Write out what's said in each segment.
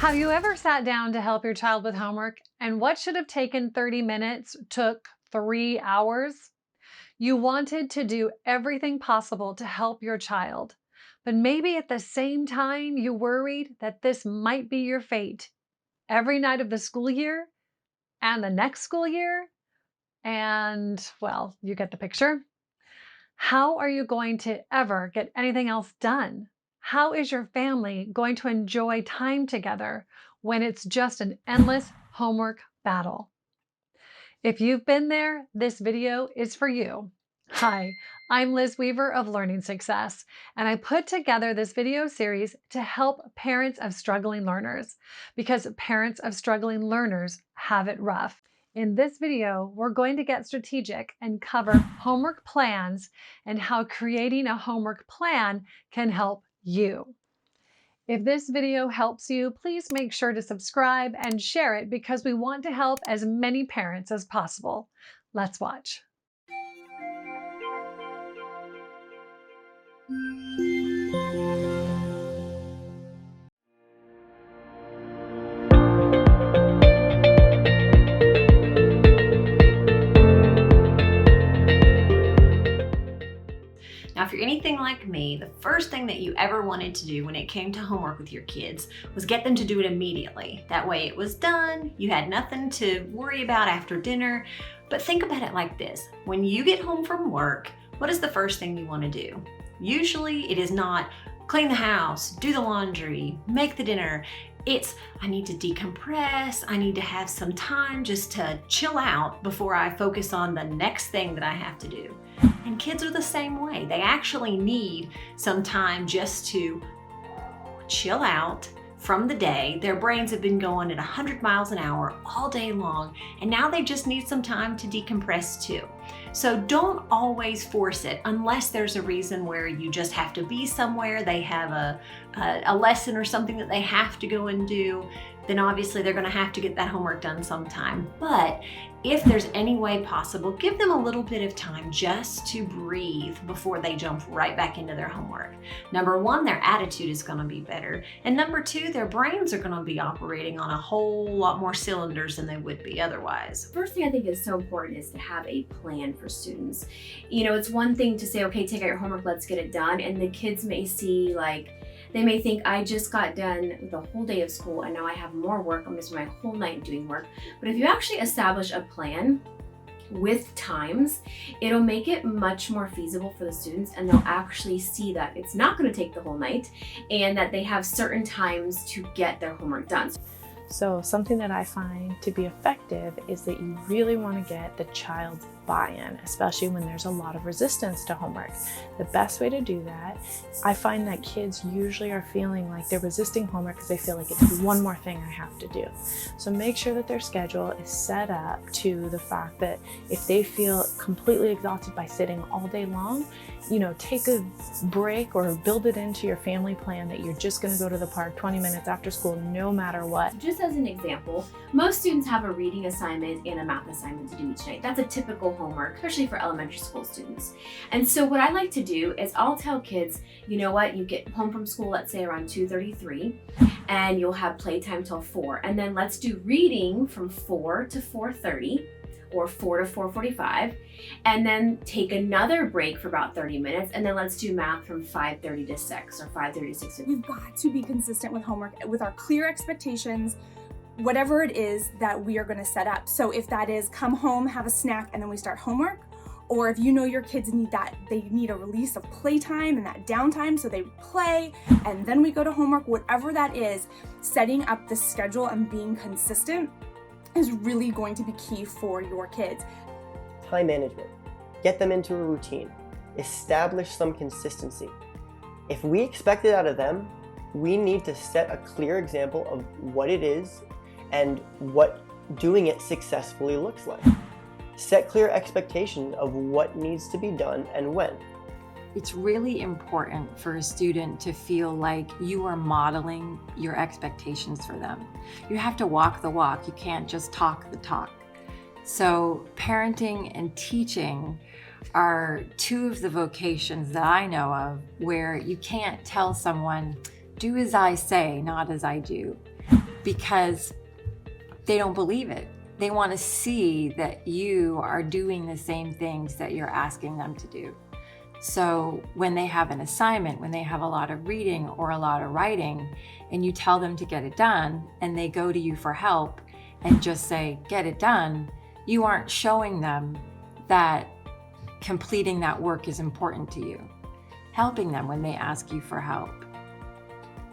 Have you ever sat down to help your child with homework and what should have taken 30 minutes took 3 hours? You wanted to do everything possible to help your child, but maybe at the same time you worried that this might be your fate every night of the school year and the next school year. And well, you get the picture. How are you going to ever get anything else done? How is your family going to enjoy time together when it's just an endless homework battle? If you've been there, this video is for you. Hi, I'm Liz Weaver of Learning Success, and I put together this video series to help parents of struggling learners because parents of struggling learners have it rough. In this video, we're going to get strategic and cover homework plans and how creating a homework plan can help you. If this video helps you, please make sure to subscribe and share it because we want to help as many parents as possible. Let's watch. Now, if you're anything like me, the first thing that you ever wanted to do when it came to homework with your kids was get them to do it immediately. That way it was done, you had nothing to worry about after dinner. But think about it like this. When you get home from work, what is the first thing you want to do? Usually it is not clean the house, do the laundry, make the dinner. It's, I need to decompress, I need to have some time just to chill out before I focus on the next thing that I have to do. And kids are the same way. They actually need some time just to chill out from the day. Their brains have been going at 100 miles an hour all day long, and now they just need some time to decompress too. So don't always force it unless there's a reason where you just have to be somewhere, they have a lesson or something that they have to go and do, then obviously they're gonna have to get that homework done sometime. But if there's any way possible, give them a little bit of time just to breathe before they jump right back into their homework. Number one, their attitude is gonna be better. And number two, their brains are gonna be operating on a whole lot more cylinders than they would be otherwise. First thing I think is so important is to have a plan for students. You know, it's one thing to say, okay, take out your homework, let's get it done. And the kids may see they may think, I just got done with a whole day of school and now I have more work. I'm gonna spend my whole night doing work. But if you actually establish a plan with times, it'll make it much more feasible for the students, and they'll actually see that it's not gonna take the whole night and that they have certain times to get their homework done. So something that I find to be effective is that you really want to get the child's buy-in, especially when there's a lot of resistance to homework. The best way to do that, I find that kids usually are feeling like they're resisting homework because they feel like it's one more thing I have to do. So make sure that their schedule is set up to the fact that if they feel completely exhausted by sitting all day long, take a break or build it into your family plan that you're just going to go to the park 20 minutes after school no matter what. Just as an example, most students have a reading assignment and a math assignment to do each night. That's a typical homework, especially for elementary school students. And so what I like to do is I'll tell kids, you know what, you get home from school, let's say around 2:33, and you'll have playtime till 4. And then let's do reading from 4 to 4:30. Or 4 to 4:45, and then take another break for about 30 minutes, and then let's do math from 5:30 to 6 or 5:30 to 6:50. We've got to be consistent with homework, with our clear expectations, whatever it is that we are going to set up. So if that is come home, have a snack, and then we start homework, or if you know your kids need that, they need a release of playtime and that downtime, so they play and then we go to homework, whatever that is, setting up the schedule and being consistent is really going to be key for your kids. Time management. Get them into a routine. Establish some consistency. If we expect it out of them, we need to set a clear example of what it is and what doing it successfully looks like. Set clear expectation of what needs to be done and when. It's really important for a student to feel like you are modeling your expectations for them. You have to walk the walk. You can't just talk the talk. So parenting and teaching are two of the vocations that I know of where you can't tell someone, do as I say, not as I do, because they don't believe it. They want to see that you are doing the same things that you're asking them to do. So when they have an assignment, when they have a lot of reading or a lot of writing, and you tell them to get it done, and they go to you for help and just say, get it done, you aren't showing them that completing that work is important to you. Helping them when they ask you for help.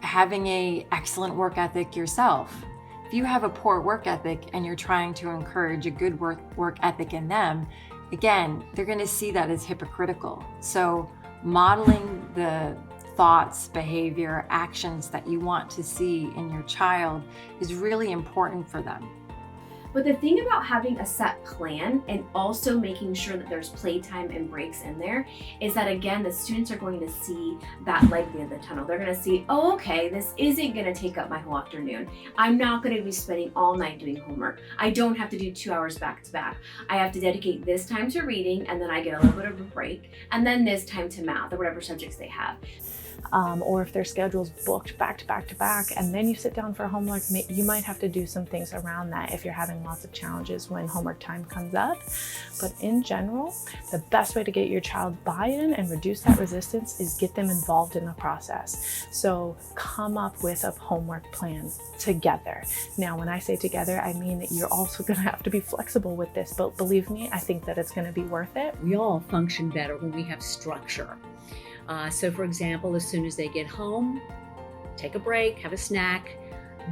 Having an excellent work ethic yourself. If you have a poor work ethic and you're trying to encourage a good work ethic in them, again, they're going to see that as hypocritical. So modeling the thoughts, behavior, actions that you want to see in your child is really important for them. But the thing about having a set plan and also making sure that there's playtime and breaks in there is that, again, the students are going to see that light at the end of the tunnel. They're going to see, oh, okay, this isn't going to take up my whole afternoon. I'm not going to be spending all night doing homework. I don't have to do 2 hours back to back. I have to dedicate this time to reading, and then I get a little bit of a break, and then this time to math or whatever subjects they have. Or if their schedule's booked back to back to back, and then you sit down for homework, you might have to do some things around that if you're having lots of challenges when homework time comes up. But in general, the best way to get your child buy-in and reduce that resistance is get them involved in the process. So come up with a homework plan together. Now, when I say together, I mean that you're also going to have to be flexible with this, but believe me, I think that it's going to be worth it. We all function better when we have structure. So for example, as soon as they get home, take a break, have a snack,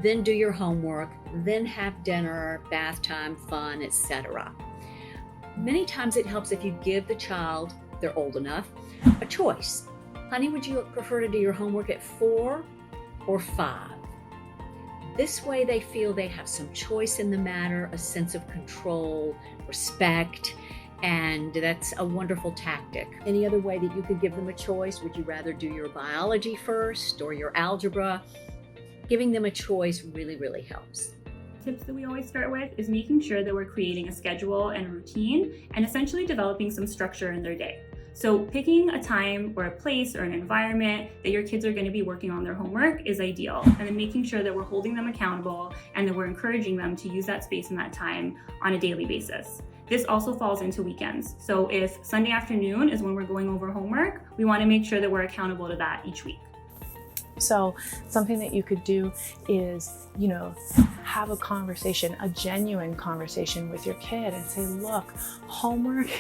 then do your homework, then have dinner, bath time, fun, etc. Many times it helps if you give the child, they're old enough, a choice. Honey, would you prefer to do your homework at 4 or 5? This way they feel they have some choice in the matter, a sense of control, respect, and that's a wonderful tactic. Any other way that you could give them a choice? Would you rather do your biology first or your algebra? Giving them a choice really, really helps. Tips that we always start with is making sure that we're creating a schedule and routine and essentially developing some structure in their day. So picking a time or a place or an environment that your kids are going to be working on their homework is ideal. And then making sure that we're holding them accountable and that we're encouraging them to use that space and that time on a daily basis. This also falls into weekends. So if Sunday afternoon is when we're going over homework, we want to make sure that we're accountable to that each week. So something that you could do is, have a conversation, a genuine conversation with your kid and say, look, homework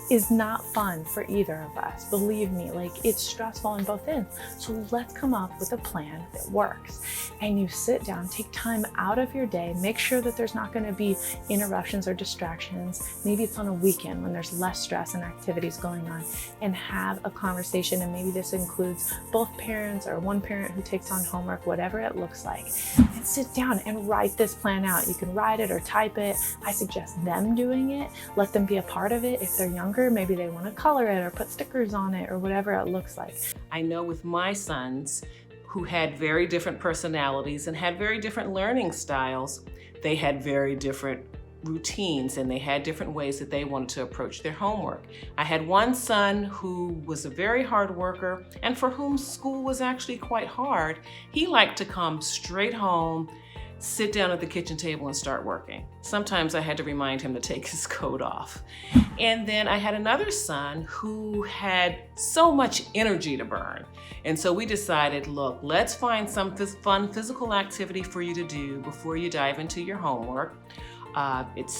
is not fun for either of us. Believe me, it's stressful on both ends. So let's come up with a plan that works. And you sit down, take time out of your day, make sure that there's not going to be interruptions or distractions. Maybe it's on a weekend when there's less stress and activities going on, and have a conversation. And maybe this includes both parents or one parent who takes on homework, whatever it looks like. And sit down and write this plan out. You can write it or type it. I suggest them doing it. Let them be a part of it. If they're younger, maybe they want to color it or put stickers on it or whatever it looks like. I know with my sons, who had very different personalities and had very different learning styles, they had very different routines and they had different ways that they wanted to approach their homework. I had one son who was a very hard worker and for whom school was actually quite hard. He liked to come straight home, sit down at the kitchen table and start working. Sometimes I had to remind him to take his coat off. And then I had another son who had so much energy to burn. And so we decided, look, let's find some fun physical activity for you to do before you dive into your homework.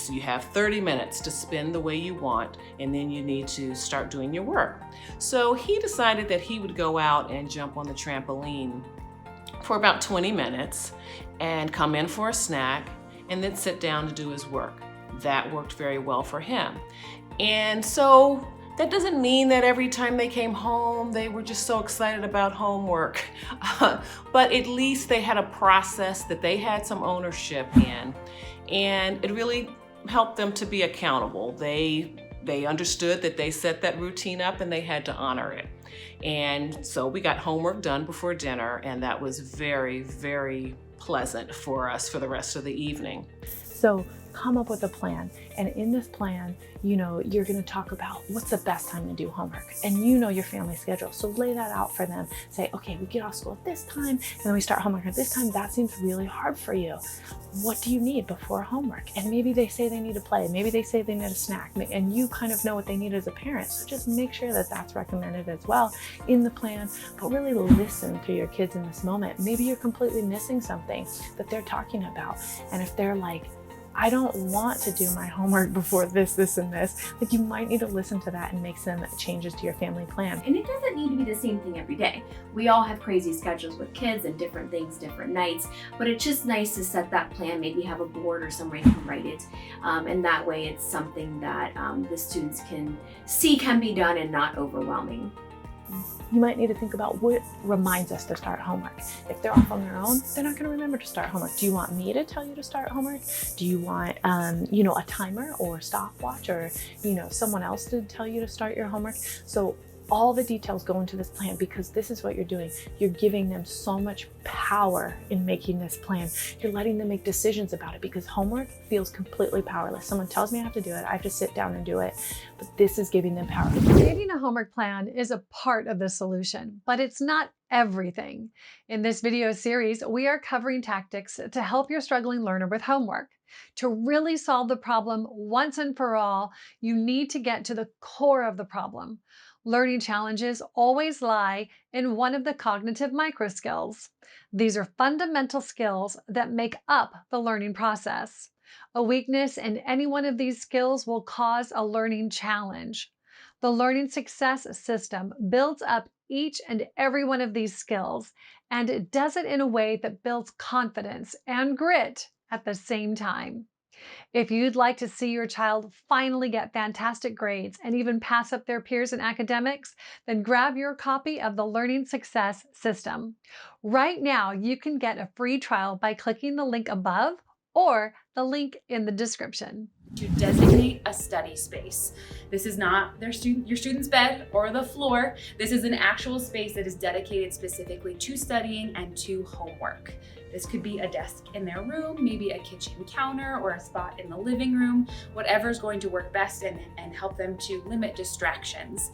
You have 30 minutes to spend the way you want, and then you need to start doing your work. So he decided that he would go out and jump on the trampoline for about 20 minutes and come in for a snack and then sit down to do his work. That worked very well for him. And so that doesn't mean that every time they came home, they were just so excited about homework. But at least they had a process that they had some ownership in. And it really helped them to be accountable. They understood that they set that routine up and they had to honor it. And so we got homework done before dinner, and that was very, very pleasant for us for the rest of the evening. So come up with a plan. And in this plan, you're gonna talk about what's the best time to do homework. And your family schedule. So lay that out for them. Say, okay, we get off school at this time, and then we start homework at this time. That seems really hard for you. What do you need before homework? And maybe they say they need to play. Maybe they say they need a snack. And you kind of know what they need as a parent. So just make sure that that's recommended as well in the plan, but really listen to your kids in this moment. Maybe you're completely missing something that they're talking about. And if they're like, I don't want to do my homework before this, and this, like you might need to listen to that and make some changes to your family plan. And it doesn't need to be the same thing every day. We all have crazy schedules with kids and different things, different nights, but it's just nice to set that plan, maybe have a board or somewhere you can write it. And that way it's something that the students can see can be done and not overwhelming. You might need to think about what reminds us to start homework. If they're off on their own, they're not going to remember to start homework. Do you want me to tell you to start homework? Do you want, a timer or a stopwatch, or, someone else to tell you to start your homework? So all the details go into this plan, because this is what you're doing. You're giving them so much power in making this plan. You're letting them make decisions about it, because homework feels completely powerless. Someone tells me I have to do it, I have to sit down and do it, but this is giving them power. Creating a homework plan is a part of the solution, but it's not everything. In this video series, we are covering tactics to help your struggling learner with homework. To really solve the problem once and for all, you need to get to the core of the problem. Learning challenges always lie in one of the cognitive micro skills. These are fundamental skills that make up the learning process. A weakness in any one of these skills will cause a learning challenge. The learning success system builds up each and every one of these skills, and it does it in a way that builds confidence and grit at the same time. If you'd like to see your child finally get fantastic grades and even pass up their peers in academics, then grab your copy of the Learning Success System. Right now, you can get a free trial by clicking the link above or the link in the description. To designate a study space. This is not your student's bed or the floor. This is an actual space that is dedicated specifically to studying and to homework. This could be a desk in their room, maybe a kitchen counter or a spot in the living room, whatever is going to work best and help them to limit distractions.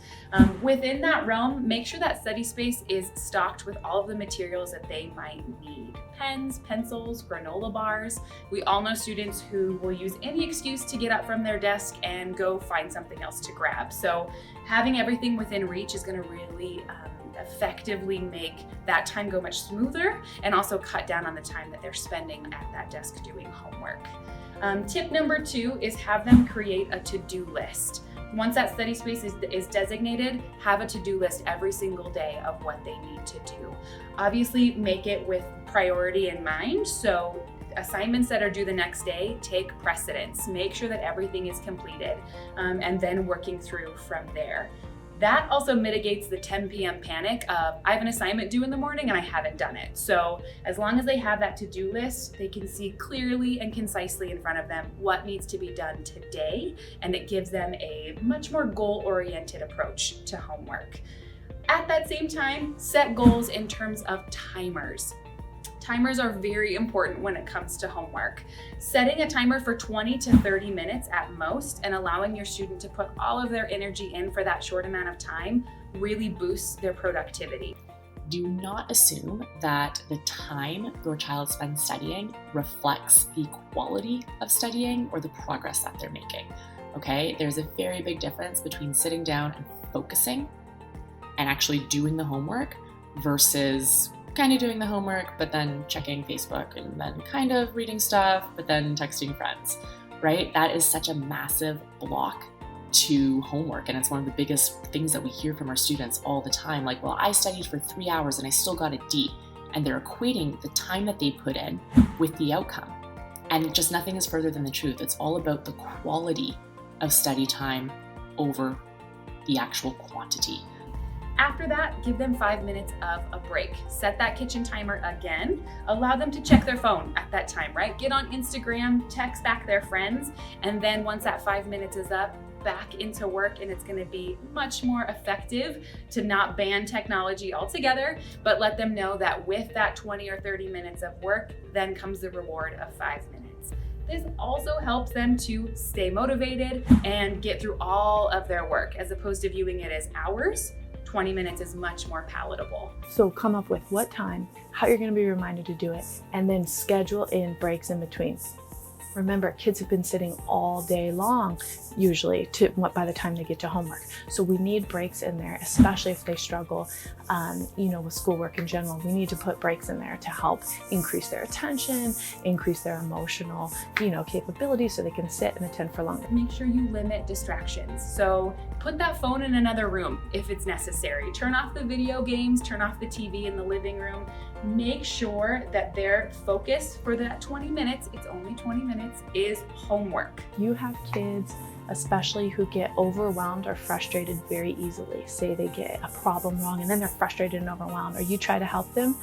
Within that realm, make sure that study space is stocked with all of the materials that they might need. Pens, pencils, granola bars. We all know students who will use any excuse to get up from their desk and go find something else to grab. So having everything within reach is going to really effectively make that time go much smoother and also cut down on the time that they're spending at that desk doing homework. Tip number 2 is have them create a to-do list. Once that study space is designated, have a to-do list every single day of what they need to do. Obviously, make it with priority in mind. So assignments that are due the next day take precedence. Make sure that everything is completed and then working through from there. That also mitigates the 10 p.m. panic of I have an assignment due in the morning and I haven't done it. So as long as they have that to-do list, they can see clearly and concisely in front of them what needs to be done today, and it gives them a much more goal-oriented approach to homework. At that same time, set goals in terms of timers. Timers are very important when it comes to homework. Setting a timer for 20 to 30 minutes at most and allowing your student to put all of their energy in for that short amount of time really boosts their productivity. Do not assume that the time your child spends studying reflects the quality of studying or the progress that they're making. Okay, there's a very big difference between sitting down and focusing and actually doing the homework versus kind of doing the homework, but then checking Facebook and then kind of reading stuff, but then texting friends, right? That is such a massive block to homework. And it's one of the biggest things that we hear from our students all the time. Like, well, I studied for 3 hours and I still got a D. And they're equating the time that they put in with the outcome. And just nothing is further than the truth. It's all about the quality of study time over the actual quantity. After that, give them 5 minutes of a break. Set that kitchen timer again. Allow them to check their phone at that time, right? Get on Instagram, text back their friends, and then once that 5 minutes is up, back into work, and it's gonna be much more effective to not ban technology altogether, but let them know that with that 20 or 30 minutes of work, then comes the reward of 5 minutes. This also helps them to stay motivated and get through all of their work. As opposed to viewing it as hours, 20 minutes is much more palatable. So come up with what time, how you're going to be reminded to do it, and then schedule in breaks in between. Remember, kids have been sitting all day long, usually, by the time they get to homework. So we need breaks in there, especially if they struggle, with schoolwork in general. We need to put breaks in there to help increase their attention, increase their emotional, capabilities, so they can sit and attend for longer. Make sure you limit distractions. So put that phone in another room if it's necessary. Turn off the video games, turn off the TV in the living room. Make sure that their focus for that 20 minutes, it's only 20 minutes, is homework. You have kids, especially who get overwhelmed or frustrated very easily. Say they get a problem wrong and then they're frustrated and overwhelmed, or you try to help them.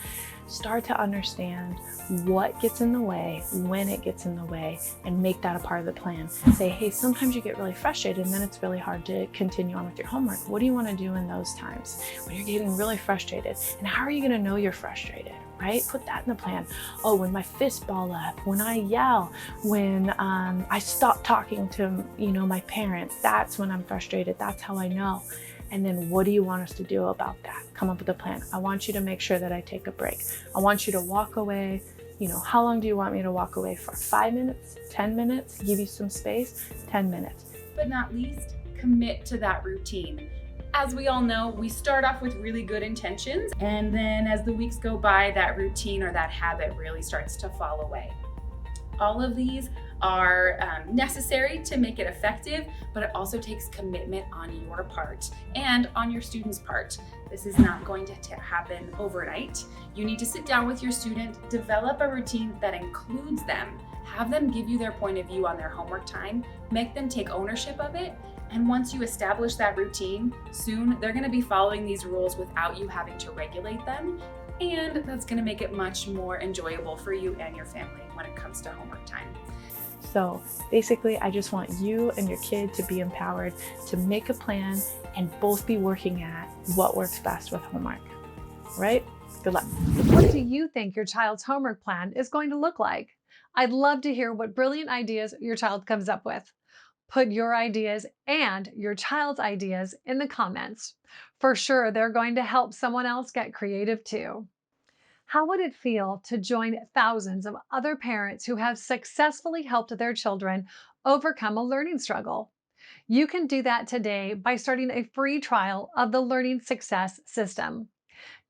Start to understand what gets in the way, when it gets in the way, and make that a part of the plan. Say, hey, sometimes you get really frustrated and then it's really hard to continue on with your homework. What do you want to do in those times when you're getting really frustrated? And how are you going to know you're frustrated, right? Put that in the plan. Oh, when my fists ball up, when I yell, when I stop talking to, my parents, that's when I'm frustrated. That's how I know. And then what do you want us to do about that? Come up with a plan. I want you to make sure that I take a break. I want you to walk away. How long do you want me to walk away for? 5 minutes, 10 minutes, give you some space, 10 minutes. But not least, commit to that routine. As we all know, we start off with really good intentions, and then as the weeks go by, that routine or that habit really starts to fall away. All of these are necessary to make it effective, but it also takes commitment on your part and on your student's part. This is not going to happen overnight. You need to sit down with your student, develop a routine that includes them, have them give you their point of view on their homework time, make them take ownership of it, and once you establish that routine, soon they're going to be following these rules without you having to regulate them, and that's going to make it much more enjoyable for you and your family when it comes to homework time. So basically, I just want you and your kid to be empowered to make a plan and both be working at what works best with homework, right? Good luck. What do you think your child's homework plan is going to look like? I'd love to hear what brilliant ideas your child comes up with. Put your ideas and your child's ideas in the comments. For sure, they're going to help someone else get creative too. How would it feel to join thousands of other parents who have successfully helped their children overcome a learning struggle? You can do that today by starting a free trial of the Learning Success System.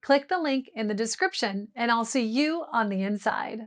Click the link in the description and I'll see you on the inside.